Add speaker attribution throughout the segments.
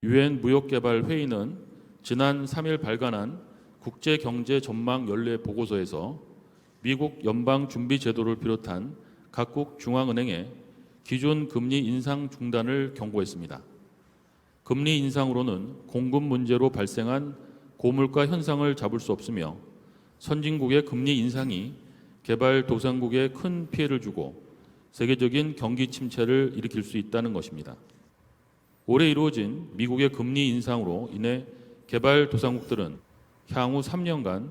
Speaker 1: 유엔 무역개발회의는 지난 3일 발간한 국제경제전망 연례 보고서에서 미국 연방준비제도를 비롯한 각국 중앙은행에 기존 금리 인상 중단을 경고했습니다. 금리 인상으로는 공급 문제로 발생한 고물가 현상을 잡을 수 없으며 선진국의 금리 인상이 개발도상국에 큰 피해를 주고 세계적인 경기 침체를 일으킬 수 있다는 것입니다. 올해 이루어진 미국의 금리 인상으로 인해 개발도상국들은 향후 3년간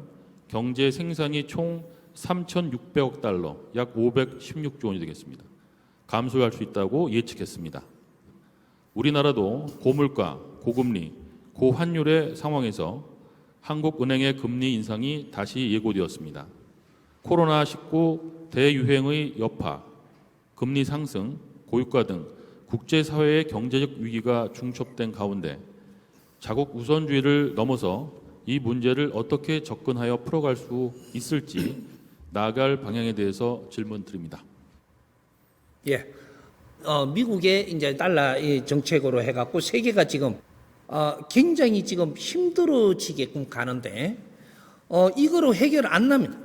Speaker 1: 경제 생산이 총 3,600억 달러, 약 516조 원이 되겠습니다. 감소할 수 있다고 예측했습니다. 우리나라도 고물가, 고금리, 고환율의 상황에서 한국은행의 금리 인상이 다시 예고되었습니다. 코로나19 대유행의 여파, 금리 상승, 고유가 등 국제사회의 경제적 위기가 중첩된 가운데 자국 우선주의를 넘어서 이 문제를 어떻게 접근하여 풀어갈 수 있을지 나아갈 방향에 대해서 질문드립니다.
Speaker 2: 예, 미국의 이제 달러 정책으로 해갖고 세계가 지금 굉장히 지금 힘들어지게끔 가는데 이거로 해결 안 납니다.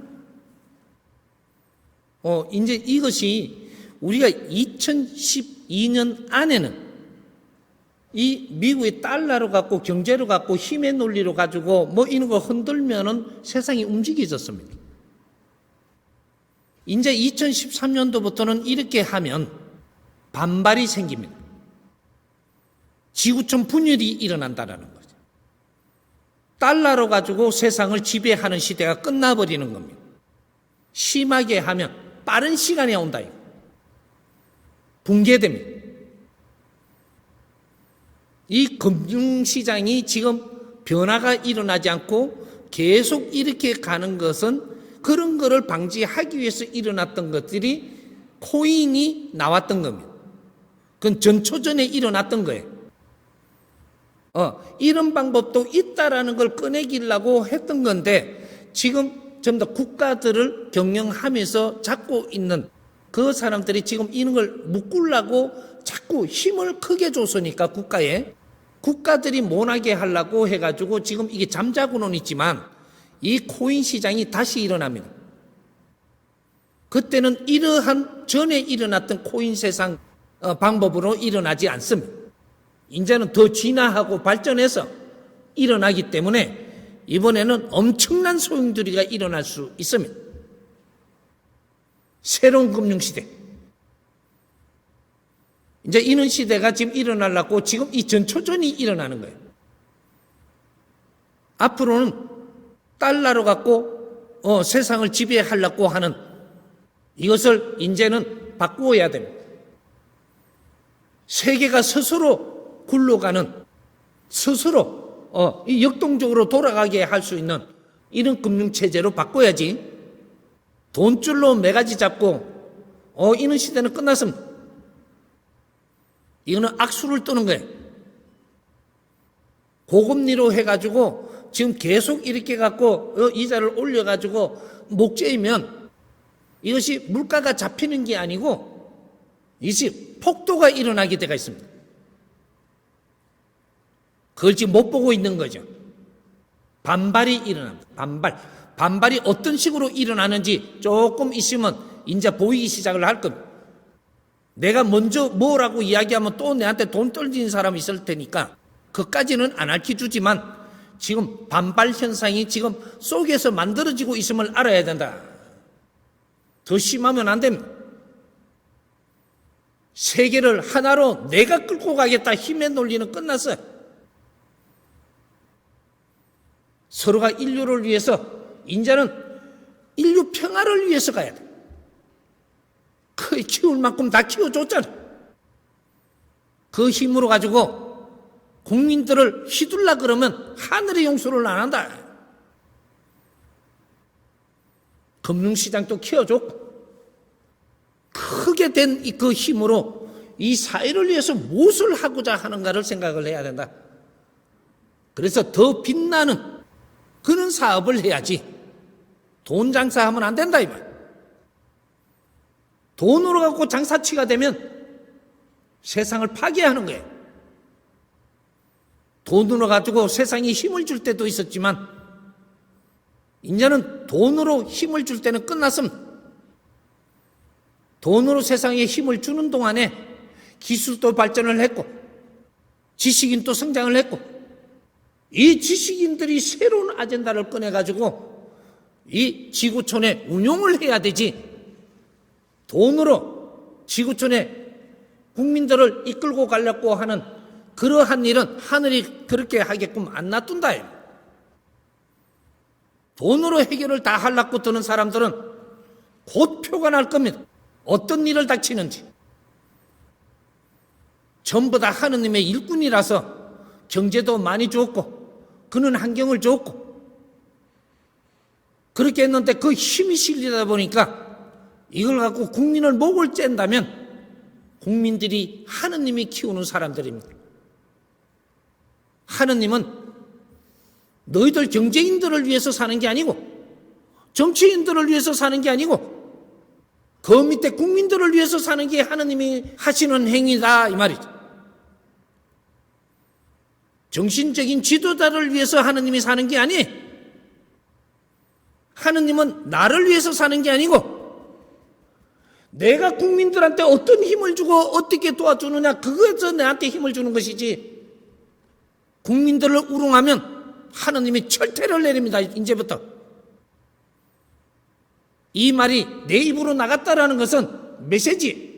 Speaker 2: 이제 이것이 우리가 2012년 안에는 이 미국의 달러로 갖고 경제로 갖고 힘의 논리로 가지고 뭐 이런 거 흔들면은 세상이 움직여졌습니다. 이제 2013년도부터는 이렇게 하면 반발이 생깁니다. 지구촌 분열이 일어난다는 거죠. 달러로 가지고 세상을 지배하는 시대가 끝나버리는 겁니다. 심하게 하면 빠른 시간에 온다. 붕괴됩니다. 이 금융시장이 지금 변화가 일어나지 않고 계속 이렇게 가는 것은 그런 거를 방지하기 위해서 일어났던 것들이 코인이 나왔던 겁니다. 그건 전초전에 일어났던 거예요. 이런 방법도 있다라는 걸 꺼내기려고 했던 건데 지금 전부 다 국가들을 경영하면서 잡고 있는 그 사람들이 지금 이런 걸 묶으려고 자꾸 힘을 크게 줬으니까 국가들이 못하게 하려고 해가지고 지금 이게 잠자고는 있지만 이 코인 시장이 다시 일어납니다. 그때는 이러한 전에 일어났던 코인 세상 방법으로 일어나지 않습니다. 이제는 더 진화하고 발전해서 일어나기 때문에 이번에는 엄청난 소용돌이가 일어날 수 있습니다. 새로운 금융시대. 이제 이런 시대가 지금 일어나려고 지금 이 전초전이 일어나는 거예요. 앞으로는 달러로 갖고 세상을 지배하려고 하는 이것을 이제는 바꾸어야 됩니다. 세계가 스스로 굴러가는 스스로 역동적으로 돌아가게 할 수 있는 이런 금융체제로 바꿔야지 돈줄로 매가지 잡고 이런 시대는 끝났습니다. 이거는 악수를 뜨는 거예요. 고금리로 해가지고 지금 계속 이렇게 갖고 이자를 올려가지고 목재이면 이것이 물가가 잡히는 게 아니고 이것이 폭도가 일어나게 되어 있습니다. 그걸 지금 못 보고 있는 거죠. 반발이 일어납니다. 반발이 어떤 식으로 일어나는지 조금 있으면 이제 보이기 시작을 할 겁니다. 내가 먼저 뭐라고 이야기하면 또 내한테 돈 떨어지는 사람이 있을 테니까 그까지는 안 알려주지만 지금 반발 현상이 지금 속에서 만들어지고 있음을 알아야 된다. 더 심하면 안 됩니다. 세계를 하나로 내가 끌고 가겠다 힘의 논리는 끝났어요. 서로가 인류를 위해서 이제는 인류 평화를 위해서 가야 돼. 그 키울 만큼 다 키워줬잖아. 그 힘으로 가지고 국민들을 휘둘라 그러면 하늘의 용서를 안 한다. 금융시장도 키워줬고 크게 된 그 힘으로 이 사회를 위해서 무엇을 하고자 하는가를 생각을 해야 된다. 그래서 더 빛나는 그런 사업을 해야지 돈 장사하면 안 된다 이 말. 돈으로 갖고 장사치가 되면 세상을 파괴하는 거예요. 돈으로 가지고 세상에 힘을 줄 때도 있었지만 이제는 돈으로 힘을 줄 때는 끝났습니다. 돈으로 세상에 힘을 주는 동안에 기술도 발전을 했고 지식인도 성장을 했고 이 지식인들이 새로운 아젠다를 꺼내가지고 이 지구촌에 운용을 해야 되지 돈으로 지구촌에 국민들을 이끌고 가려고 하는 그러한 일은 하늘이 그렇게 하게끔 안 놔둔다. 돈으로 해결을 다 하려고 드는 사람들은 곧 표가 날 겁니다. 어떤 일을 닥치는지. 전부 다 하느님의 일꾼이라서 경제도 많이 줬고 그는 환경을 줬고 그렇게 했는데 그 힘이 실리다 보니까 이걸 갖고 국민을 목을 쨘다면 국민들이 하느님이 키우는 사람들입니다. 하느님은 너희들 경제인들을 위해서 사는 게 아니고 정치인들을 위해서 사는 게 아니고 그 밑에 국민들을 위해서 사는 게 하느님이 하시는 행위다 이 말이죠. 정신적인 지도자를 위해서 하느님이 사는 게 아니에요. 하느님은 나를 위해서 사는 게 아니고 내가 국민들한테 어떤 힘을 주고 어떻게 도와주느냐 그거에서 내한테 힘을 주는 것이지 국민들을 우롱하면 하느님이 철퇴를 내립니다. 이제부터. 이 말이 내 입으로 나갔다라는 것은 메시지.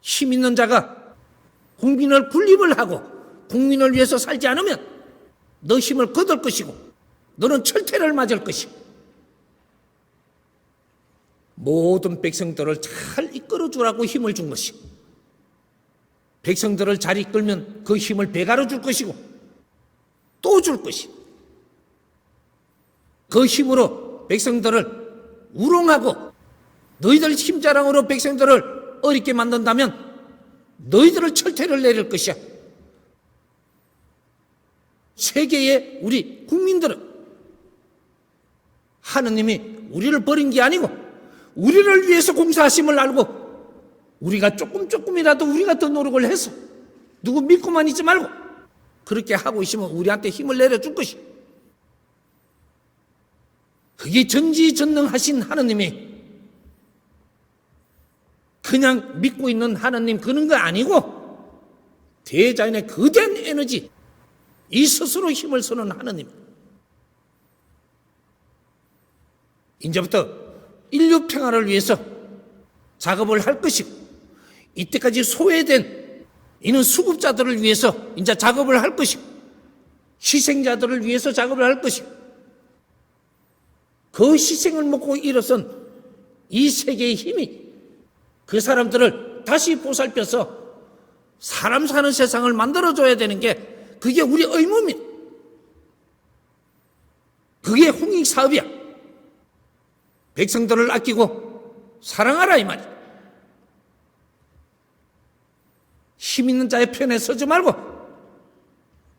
Speaker 2: 힘 있는 자가 국민을 군립을 하고 국민을 위해서 살지 않으면 너 힘을 거둘 것이고 너는 철퇴를 맞을 것이고 모든 백성들을 잘 이끌어주라고 힘을 준 것이고 백성들을 잘 이끌면 그 힘을 배가로 줄 것이고 또 줄 것이고 그 힘으로 백성들을 우롱하고 너희들 힘자랑으로 백성들을 어렵게 만든다면 너희들을 철퇴를 내릴 것이야. 세계의 우리 국민들은 하느님이 우리를 버린 게 아니고 우리를 위해서 공사하심을 알고 우리가 조금이라도 우리가 더 노력을 해서 누구 믿고만 있지 말고 그렇게 하고 있으면 우리한테 힘을 내려줄 것이. 그게 전지전능하신 하느님이 그냥 믿고 있는 하느님 그런 거 아니고 대자연의 거대한 에너지 이 스스로 힘을 쓰는 하느님. 이제부터 인류 평화를 위해서 작업을 할 것이고 이때까지 소외된 이는 수급자들을 위해서 이제 작업을 할 것이고 희생자들을 위해서 작업을 할 것이고 그 희생을 먹고 일어선 이 세계의 힘이 그 사람들을 다시 보살펴서 사람 사는 세상을 만들어줘야 되는 게 그게 우리 의무입니다. 그게 홍익사업이야. 백성들을 아끼고 사랑하라 이 말이야. 힘 있는 자의 편에 서지 말고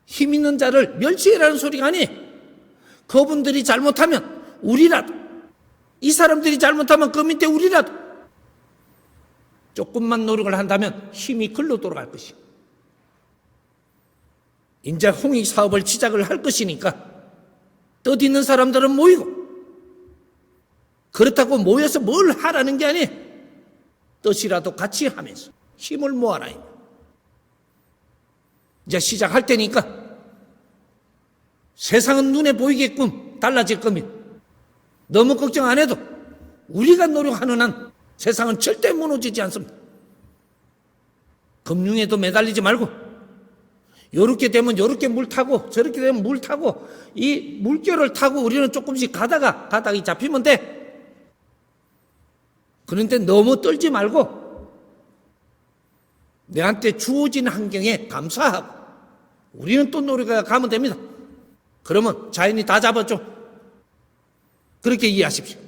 Speaker 2: 힘 있는 자를 멸시해라는 소리가 아니에요. 그분들이 잘못하면 우리라도 이 사람들이 잘못하면 그 밑에 우리라도 조금만 노력을 한다면 힘이 글로 돌아갈 것이야. 이제 홍익사업을 시작을 할 것이니까 뜻 있는 사람들은 모이고 그렇다고 모여서 뭘 하라는 게 아니에요. 뜻이라도 같이 하면서 힘을 모아라. 이제 시작할 테니까 세상은 눈에 보이게끔 달라질 겁니다. 너무 걱정 안 해도 우리가 노력하는 한 세상은 절대 무너지지 않습니다. 금융에도 매달리지 말고 요렇게 되면 요렇게 물 타고 저렇게 되면 물 타고 이 물결을 타고 우리는 조금씩 가다가 바닥이 잡히면 돼. 그런데 너무 떨지 말고 내한테 주어진 환경에 감사하고 우리는 또 노력해 가면 됩니다. 그러면 자연이 다 잡았죠. 그렇게 이해하십시오.